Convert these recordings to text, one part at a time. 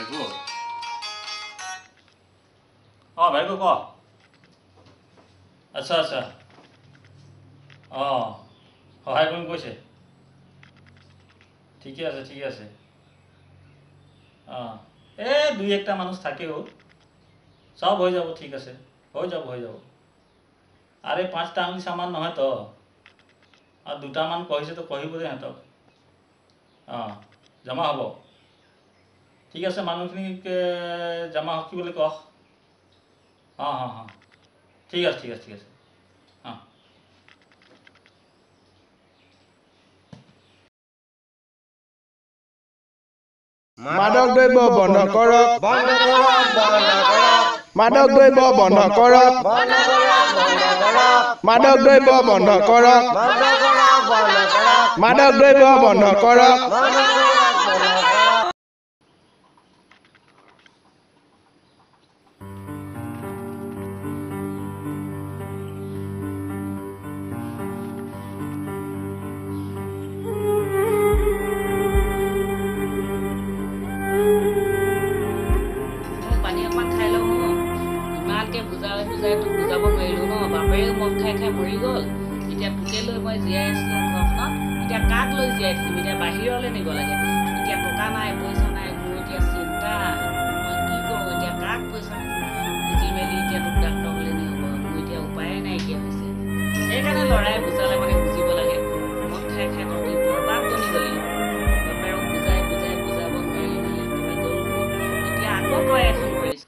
ভাইকো ভাইকো ক আচ্ছা আচ্ছা সহায় কৰিম কৈছে ঠিকে আছে এই দুই একটা মানুষ থাকেও সব হয়ে যাব ঠিক আছে হয়ে যাব আরে 5টা আঙুলি সামান নহয় তো আর 2টা মান কইছে তো কহিব দে হেতক জমা হব ঠিক আছে মানুহখিনিকে জমা কি বলে কহ ঠিক আছে মাদক দ্রব্য বন্ধ করক মাদক দ্রব্য বন্ধ করক মাদক দ্রব্য বন্ধ করক মাদক দ্রব্য বন্ধ করক বুজাই তোক বুজাব নোৱাৰিলো ন বাপেৰে মদ খাই মৰি গ'ল এতিয়া তোকে লৈ মই জীয়াই আছিলো ঘৰখনত এতিয়া কাক লৈ জীয়াই থাকিম এতিয়া বাহিৰলৈ নিব লাগে এতিয়া টকা নাই পইচা নাই মোৰ এতিয়া চিন্তা মই কি কৰোঁ এতিয়া কাক পইচা বুজি মেলি এতিয়া তোক ডাক্তৰলৈ নিব মোৰ এতিয়া উপায়ে নাইকিয়া হৈছে সেইকাৰণে ল'ৰাই বুজালে মানে বুজিব লাগে মদ খাই তহঁতি বৰবাদ বনি গ'লি বাপেৰক বুজাব নোৱাৰিলি তুমি গ'ল এতিয়া আকৌ তই এখন কৰিছ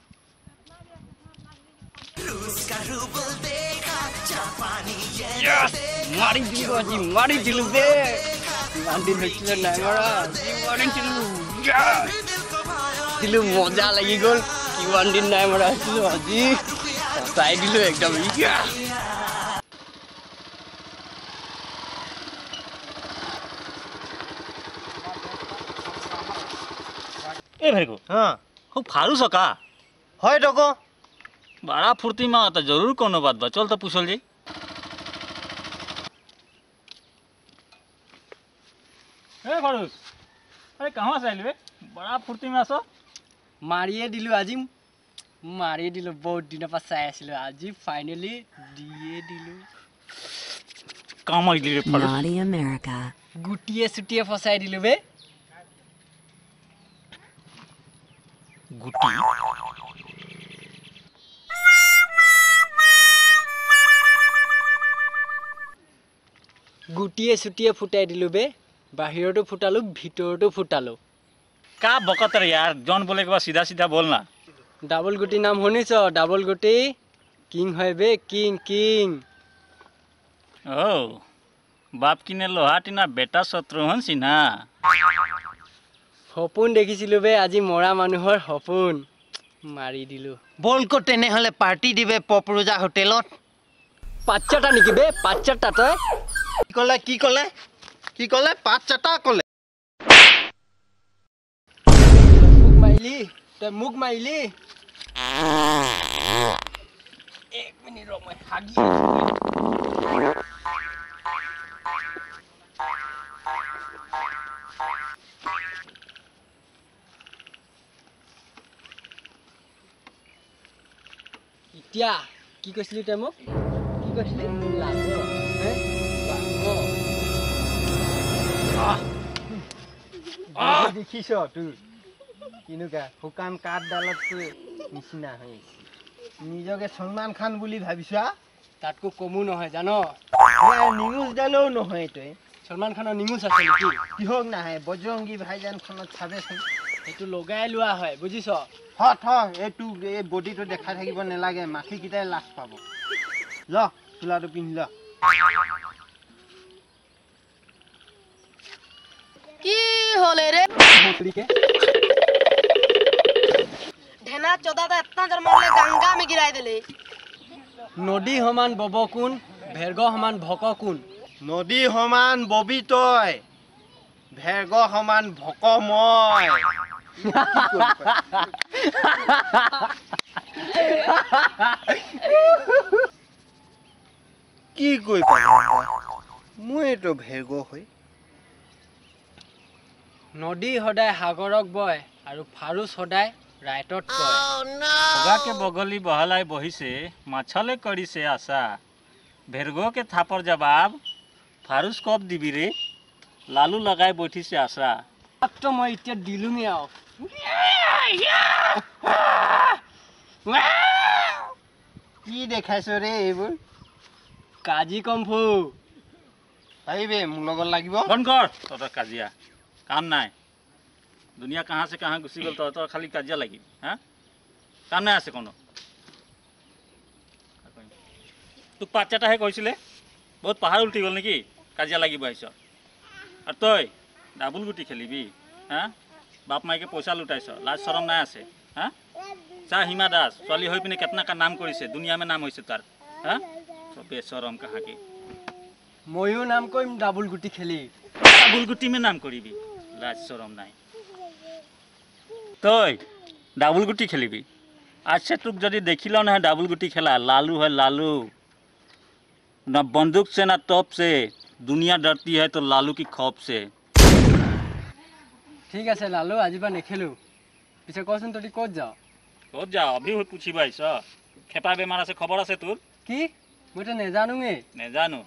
মারি দিল বে গান্ডি হচ্ছিল না মারি দিল মজা লাগি গল কিমান দিন নাই মরা আছিল আজি চাই দিল একদম ए भाईको खूब फारू सका হয় তো কো बड़ा फुर्ती में आता जरूर कोनो बात बा चल तो पूछल जाई ए फारूक अरे कहाँ से आइल बे बड़ा फुर्ती में आसो মারিয়ে দিল আজি মারিয়ে দিল বহুত দিন পা চাই আছিল আজি ফাইনালি দিয়ে দিল काम आइल रे फारूक Naughty America. গুটিয়ে সুটিয়ে ফসাই দিল বে गुटी গুটিয়ে সুটিয়ে ফুটাই দিল বে বাহিৰটো ফুটালো ভিতৰটো ফুটালো का बकतर यार जॉन बोले के बाद सीधा सीधा बोलना ডাবল গুটি নাম শুনিছ ডাবল গুটি কিং হয় বে কিং কিং ओ बाप किने लोहा टीना बेटा शत्रुघ्न सिन्हा সপোন দেখিছিলো বে আজি মৰা মানুহৰ সপোন মাৰি দিলো বলকো তেনেহলে পাৰ্টি দিবে পপৰুজা হোটেলত পাঁচটা নেকি বে পাঁচটা তই কি কলে 5টা কলে তই মুখ মাৰিলি এক মিনিট ৰ মই হাগি এতিয়া কি কৈছিলি তই মোক কি কৈছিলি দেখিছ তোৰ কিনুকা শুকান কাঠডালত নিচিনা হৈ নিজকে সলমান খান বুলি ভাবিছা তাতকো কমো নহয় জানো নিউজ ডালেও নহয় তই সলমান খানৰ নিউজ আছে নেকি কিহক নাহে বজৰংগী ভাইজানখনত চাবেচোন সেইটো লগাই লোৱা হয় বুজিছ এইটো এই বডিটো দেখাই থাকিব নালাগে মাখিকেইটাই লাজ পাব ল চোলাটো পিন্ধি ল কি হলে রে ঢেনা চোদাটা এतना জোর মারলে গঙ্গা में गिराई देले নদী সমান বব কোন ভেৰগ সমান ভক কোন নদী সমান ববি তই ভেৰগ সমান ভক মই কি কই মইতো ভেৰগ হৈ নদী সদায় সাগৰক বয় আৰু ফাৰু সদায় ৰাইটত কয় বগাকে বগলী বহলাই বহিছে মাছলে কৰিছে আশা ভেৰগকে থাপৰ জবাব ফাৰুচ কপ দিবি ৰে লালু লগাই বঠিছে আশা মাত্ৰ মই এতিয়া দিলোঙে আৰু কি দেখাইছ ৰে এইবোৰ কাজি কম্ফু পাৰিবে মোৰ লগত লাগিব বন্ধ কৰ তহঁতৰ কাজিয়া কাম নাই দুনিয়া কাহা से कहाँ गुसी गल तोहतर खाली काजिया लगी हाँ काम নাই আছে কোনো তোক বাচ্চাটাহে কৈছিলে বহুত পাহাৰ উল্টি গ'ল নেকি কাজিয়া লাগিব আহিছ আৰু তই ডাবুল গুটি খেলিবি হা বাপ মাইকে পইচা লুটাইছ লাজ শৰম নাই আছে হা চা হিমা দাস ছোৱালী হৈ পিনে কেतना কা নাম কৰিছে দুনিয়া में नाम হৈছে তাৰ হা চবে শৰম কাহা কি ময়ো নাম কৰিম ডাবুল গুটি খেলি ডাবুল গুটি में नाम কৰিবি লাজ শৰম নাই তই ডাবুল গুটি খেলিবি আচ্ছা তোক যদি দেখিল না ডাবুল गुटी खेला लालू है लालू ना बंदूक से ना तोप से दुनिया डरती है तो लालू की खौफ से ঠিক আছে লালু আজিৰ পৰা নেখেলো পিছে কচোন তহঁতি ক'ত যাৱ ক'ত যা অভি হৈ পুছিব আহিছ খেপা বেমাৰ আছে খবৰ আছে তোৰ কি মইতো নেজানোঙে নেজানো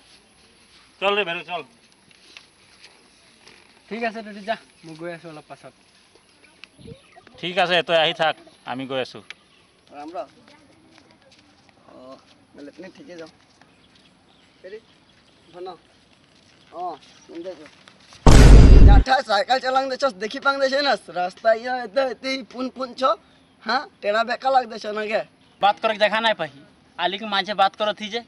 চল ৰে বেৰু চল ঠিক আছে তহঁতি যা মই গৈ আছোঁ অলপ পাছত ঠিক আছে তই আহি থাক আমি গৈ আছোঁ राम राम मैं इतने ठीक है जाओ तेरी बनो सुनते छो जाठा साइकिल चलांग दे छो देखी पांग दे छे ना रास्ता ये इते पुन पुन छो हां टेना बेका लाग दे छो ना के बात करके देखा नहीं पाही आली के मांझे बात करो थी जे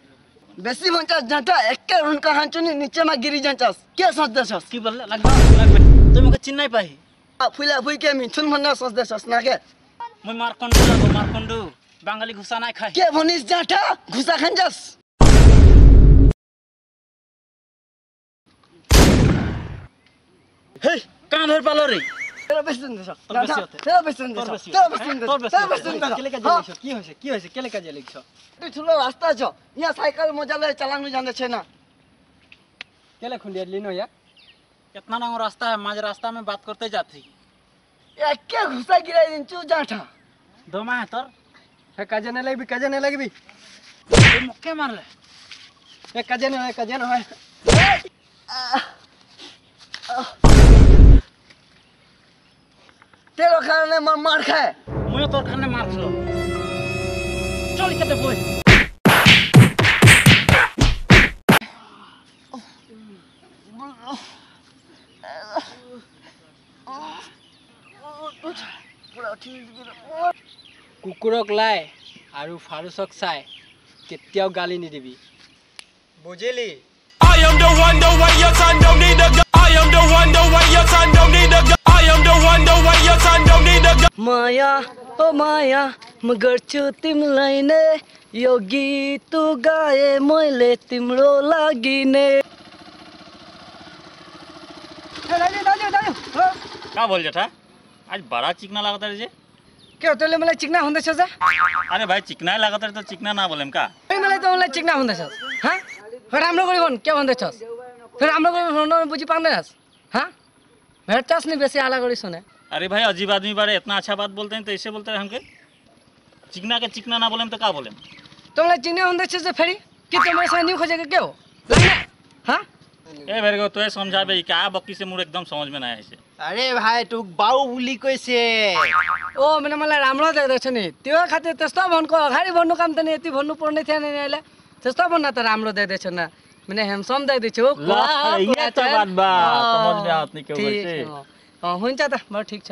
बेसी मंचा जाठा एक उनका हांचुनी नीचे में गिरी जांचास क्या सोच दे छो की बोल लग तुम मुझे चिन्ह नहीं पाही फुला फुई के मिथुन भन्ना सोच दे छो ना के मैं मारकंडू बांगाली घुसा नहीं खाई के भनिस जाठा घुसा खंजस हे कहां धर पालो रे तेरा बेसन दे छो बेसी होते। तेरा बेसन दे छो तेरा बेसन दे তোৰ तेरा बेसन दे কেলে কাজিয়া লাগিছ কি হৈছে কেলে কাজিয়া লাগিছ तू ठुलो रास्ता छो यहाँ साइकिल मजाले चलांग जाने छे ना কেলে খুন্দিয়াই দিলি ন ইয়াক कितना लंबा रास्ता है माझ रास्ता में बात करते जाती एके घुसा गिराई दिन्छु जाठा दो माह तोर হে কাজিয়া নেলাগিবি मुक्के मार ले হে কাজিয়া নহয় तेरो खाने में मार खाए मुझे तोर खाने मार खलो चल के दे बोल কুকুৰক লাই আৰু ফাৰুচক চাই কেতিয়াও গালি নিদিবি বুজিলি I am the one, the way your son don't need a gun. I am the one, the way your son don't need a gun. I am the one, the way your son don't need a gun. माया ओ माया म गर्छु तिमलाई नै यो गीत गाए मैले तिम्रो लागि नै का बोल जेठा आज बड़ा चिकना लागत रे जे के होतले मलाई चिकना हुँदैछ जा अरे भाई चिकना लागत रे तो चिकना ना बोलेम का मलाई त मलाई चिकना हुँदैछ हाँ राम्रो गरी भन् के भन्दैछस् फेरि राम्रो गरी भन्न बुझी पाउँदैनस् हाँ भेट्छस् नि बेसी आला गरी सुने अरे भाई अजीब आदमी बारे इतना अच्छा बात बोलते हैं तो ऐसे बोलते हैं हमके चिकना के चिकना ना बोलेम तो का बोलेम तँलाई चिक्ने हुँदैछ जे फेरि के त्यो मैसँग न्यु खोजेको के हो लाग्ने हाँ ए भेर गो तोय समझाबे का बक्की से मुर एकदम समझ में ना आइसे আরে ভাই তোক বাউ বুলি কৈছে ओ मैंने मलाई राम्रो देख्दैछ नि त्यो खातिर त्यस्तो भन्नुको अगाडि भन्नु काम त नि यति भन्नु पर्ने थिएन नि अहिले त्यस्तो भन्न त राम्रो देख्दैछ न मैंने हेमसम देख्दैछु ये तो बात बा समझ में आत नहीं क्यों वैसे हुन्छ त म ठिक छ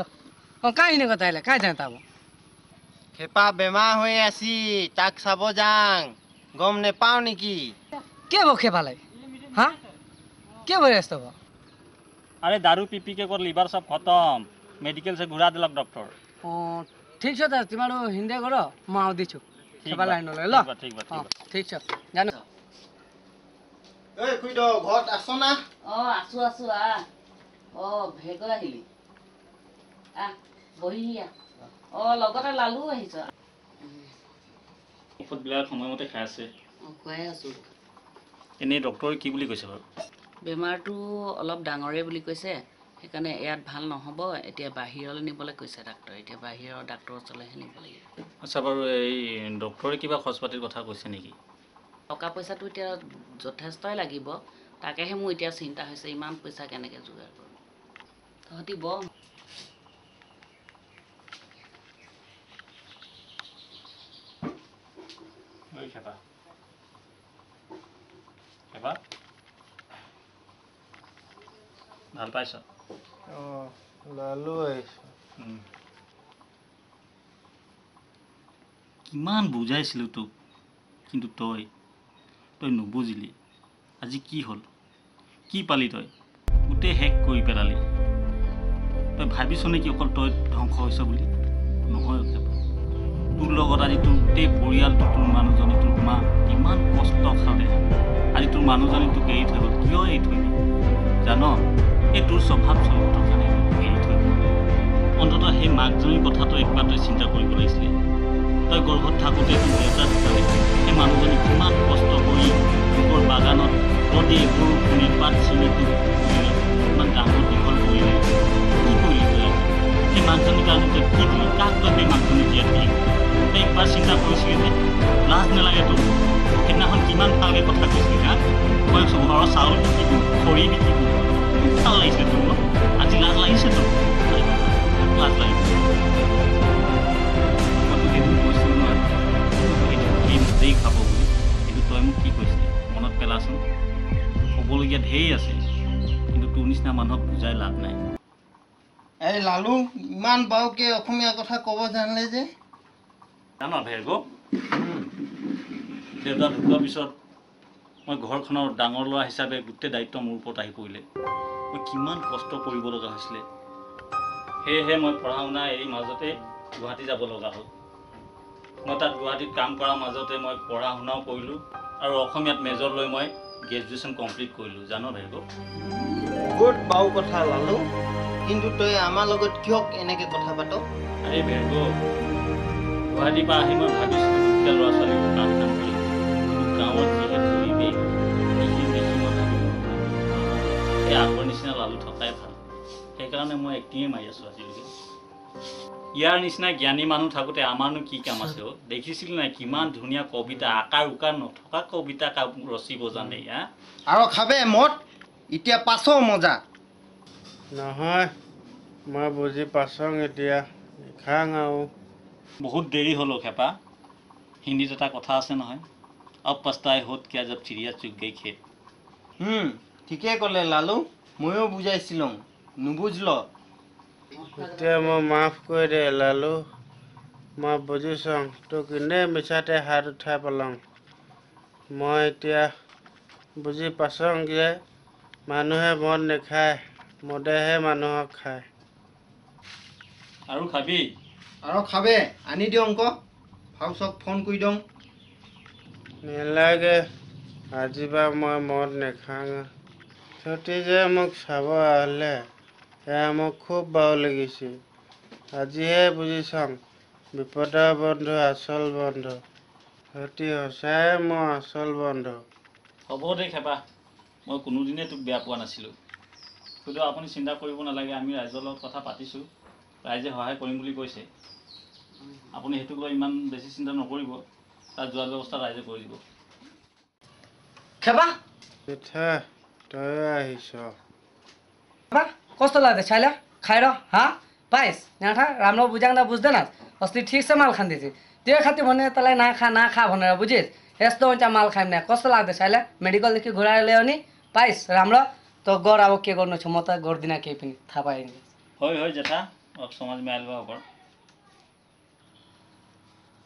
कहाँ हिँडेको त अहिले कहाँ जाने त अब খেপা বেমাৰ হৈ আছি তাক চাব যাং গম নেপাও নেকি के भयो खेपालाई हाँ के भयो यस्तो भयो अरे दारू पी पी के कर लीवर सब खत्म मेडिकल से घुरा दिलक डॉक्टर ठिक छ त तिमीहरू हिँड्दै गर म आउँदैछु खेपालाई हिँड्नुलाई ल ठीक बा ठिक छ जानु ঐ খুইদ ঘৰত আছ না आसु आसु आ भेगो আহিলি বহি লগতে লালু আহিছ ঔষধ বিলাক সময়মতে খাই আছে খুৱাই আছো এনেই ডক্টৰে কি বুলি কৈছে বাৰু বেমাৰটো অলপ ডাঙৰে বুলি কৈছে সেইকাৰণে ইয়াত ভাল নহ'ব এতিয়া বাহিৰলৈ নিবলৈ কৈছে ডাক্তৰে এতিয়া বাহিৰৰ ডাক্তৰৰ ওচৰলৈহে নিব লাগিব আচ্ছা বাৰু এই ডক্টৰে কিবা খৰচ পাতিৰ কথা কৈছে নেকি টকা পইচাটো এতিয়া যথেষ্টই লাগিব তাকেহে মোৰ এতিয়া চিন্তা হৈছে ইমান পইচা কেনেকৈ যোগাৰ কৰোঁ তহঁতি বৰ ভাল পাইছ লালু আহিছে কিমান বুজাইছিলোঁ তোক কিন্তু তই নুবুজিলি আজি কি হ'ল কি পালি তই গোটেই শেষ কৰি পেলালি তই ভাবিছ নেকি অকল তই ধ্বংস হৈছ বুলি নহয় তোৰ লগত আজি তোৰ গোটেই পৰিয়ালটো তোৰ মানুহজনী তোৰ মা কিমান কষ্ট খালে আজি তোৰ মানুহজনী তোক এৰি থৈ গ'ল কিয় এৰি থৈ গ'ল জান এই তোৰ স্বভাৱ চৰিত্ৰৰ কাৰণে এৰি থৈ গ'ল অন্ততঃ সেই মাকজনীৰ কথাটো একবাৰ তই চিন্তা কৰিব লাগিছিলে তই গৰ্ভত থাকোঁতে তোৰ দেউতা ঢুকালে সেই মানুহজনী কিমান কষ্ট কৰি তোৰ বাগানত ৰদে বৰষুণে পাত ছিঙি তোক ইমান ডাঙৰ দীঘল কৰিলে কি কৰিলি তই সেই মাকজনীৰ কাৰণে তই কি দিলি কাক তই সেই মাকজনী জীয়াই দিলি তই একবাৰ চিন্তা কৰিছিলি নে লাজ নালাগে তোৰ সেইদিনাখন কিমান ভালকৈ কথা কৈছিলি হা মই ঘৰৰ চাউল বিকিলোঁ খৰি বিকিলোঁ ভাল লাগিছে তোৰ আজি লাজ লাগিছে তোৰ লাজ লাগিছে সেই খাব বুলি কিন্তু তই মোক কি কৈছিলি মনত পেলাচোন ক'বলগীয়া ঢেৰ আছে কিন্তু তোৰ নিচিনা মানুহক বুজাই লাভ নাই এই লালু ইমান বাৰুকে অসমীয়া কথা ক'ব জানিলে যে জান ভেৰগ দেউতা ঢুকোৱাৰ পিছত মই ঘৰখনৰ ডাঙৰ ল'ৰা হিচাপে গোটেই দায়িত্ব মোৰ ওপৰত আহি পৰিলে মই কিমান কষ্ট কৰিব লগা হৈছিলে সেয়েহে মই পঢ়া শুনা এৰি মাজতে গুৱাহাটী যাব লগা হ'ল মই তাত গুৱাহাটীত কাম কৰাৰ মাজতে মই পঢ়া শুনাও কৰিলোঁ আৰু অসমীয়াত মেজৰ লৈ মই গ্ৰেজুৱেশ্যন কমপ্লিট কৰিলোঁ জান ভেৰগ বহুত বাউ কথা লালু কিন্তু তই আমাৰ লগত কিয় এনেকৈ কথা পাত আৰে ভেৰগ গুৱাহাটীৰ পৰা আহি মই ভাবিছিলোঁ দুখীয়া ল'ৰা ছোৱালীবোৰ কাম কৰিম কিন্তু গাঁৱত যিহে পৰিৱেশ এইখিনি দেখি মই ভাবিলোঁ এই আগৰ নিচিনা লালু থকাই ভাল সেইকাৰণে মই এক্টিঙে মাৰি আছোঁ আজিলৈকে ইয়াৰ নিচিনা জ্ঞানী মানুহ থাকোঁতে আমাৰনো কি কাম আছে দেখিছিল নাই কিমান ধুনীয়া কবিতা আকাৰ উকাৰ নথকা কবিতা ৰচিব জানে আৰু খাবে মদ এতিয়া পাছৰ মজা নহয় মই বুজি পাছং এতিয়া খাং আৰু বহুত দেৰি হ'ল খেপা হিন্দীত এটা কথা আছে নহয় अब पछताए होत क्या जब चिड़िया चुग गई खेत ঠিকে ক'লে লালু ময়ো বুজাইছিলোঁ নুবুজল এতিয়া মই মাফ কৰি দে লালু মই বুজিছোঁ তোক এনেই মিছাতে হাত উঠাই পেলাওঁ মই এতিয়া বুজি পাছং যে মানুহে মদ নেখায় মদেহে মানুহক খায় আৰু খাবি আৰু খাবে আনি দিওঁ আকৌ ফাউচক ফোন কৰি দিওঁ নেলাগে আজিবা মই মদ নেখাং সিহঁতি যে মোক চাব আহিলে সেয়া মোক খুব বেয়া লাগিছে আজিহে বুজি চাম বিপদৰ বন্ধু আচল বন্ধু সিহঁতি সঁচাই মোৰ আচল বন্ধু হ'ব দে খেপা মই কোনোদিনেই তোক বেয়া পোৱা নাছিলোঁ কিন্তু আপুনি চিন্তা কৰিব নালাগে আমি ৰাইজৰ লগত কথা পাতিছোঁ ৰাইজে সহায় কৰিম বুলি কৈছে আপুনি সেইটোক লৈ ইমান বেছি চিন্তা নকৰিব তাত যোৱাৰ ব্যৱস্থা ৰাইজে কৰি দিব খেপা পিঠা তই আহিছ कस्तो लाग्दै छैन खाएर पाइस यहाँ राम्रो बुझाउँदा बुझ्दैनस् अस्ति ठिक छ माल खाँदैछ त्यो खातिर भने तँलाई नखा भनेर बुझिस् यस्तो हुन्छ माल खाइम न कस्तो लाग्दैछ अहिले मेडिकलदेखि घुराएर ल्यायो नि पाइस राम्रो त गर अब के गर्नु छ म त गर्दिनँ केही पनि थाहा पाएँ হয় जेठा अब समाजमा आइल भयो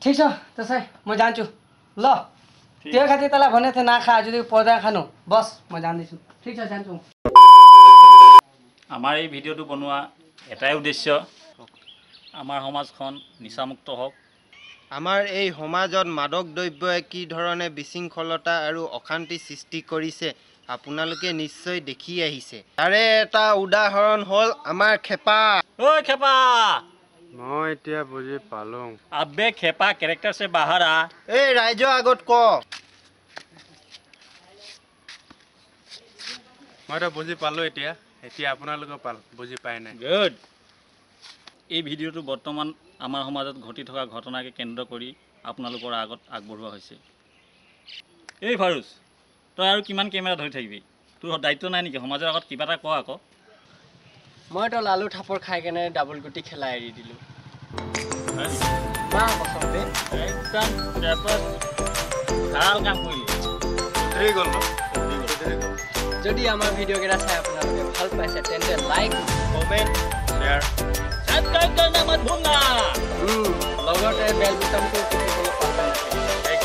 ठिक छ त्यसै म जान्छु ल त्यो खातिर तँलाई भनेको थिएँ नखा आजदेखि पर्दा खानु बस म जान्दैछु ठिक छ जान्छु আমাৰ এই ভিডিঅ'টো বনোৱা এটাই উদ্দেশ্য আমাৰ সমাজখন নিচামুক্ত হওক আমাৰ এই সমাজত মাদক দ্ৰব্যই কি ধৰণে বিশৃংখলতা আৰু অশান্তি সৃষ্টি কৰিছে আপোনালোকে নিশ্চয় দেখি আহিছে তাৰে এটা উদাহৰণ হ'ল আমাৰ খেপা ঐ খেপা মই এতিয়া বুজি পালোঁ আবে খেপা কেৰেক্টাৰ সে বাহাৰ আ এই ৰাইজৰ আগত ক মই বুজি পালোঁ এতিয়া এতিয়া আপোনালোকৰ পাল বুজি পাই নাই গুড এই ভিডিঅ'টো বৰ্তমান আমাৰ সমাজত ঘটি থকা ঘটনাকে কেন্দ্ৰ কৰি আপোনালোকৰ আগত আগবঢ়োৱা হৈছে এই ফাৰুজ তই আৰু কিমান কেমেৰা ধৰি থাকিবি তোৰ দায়িত্ব নাই নেকি সমাজৰ আগত কিবা এটা ক আকৌ মইতো লালু থাপৰ খাই কেনে ডাবল গুটি খেলা এৰি দিলোঁ মা কচমতে একদম ভাল কাম কৰিলি হৈ গ'ল ন যদি আমাৰ ভিডিঅ'কেইটা চাই আপোনালোকে ভাল পাইছে তেন্তে লাইক কমেণ্ট শ্বেয়াৰ সাবস্ক্ৰাইব करना मत भूलना লগতে বেল বুটামটো টিপিবলৈ পাহৰিব নালাগে এক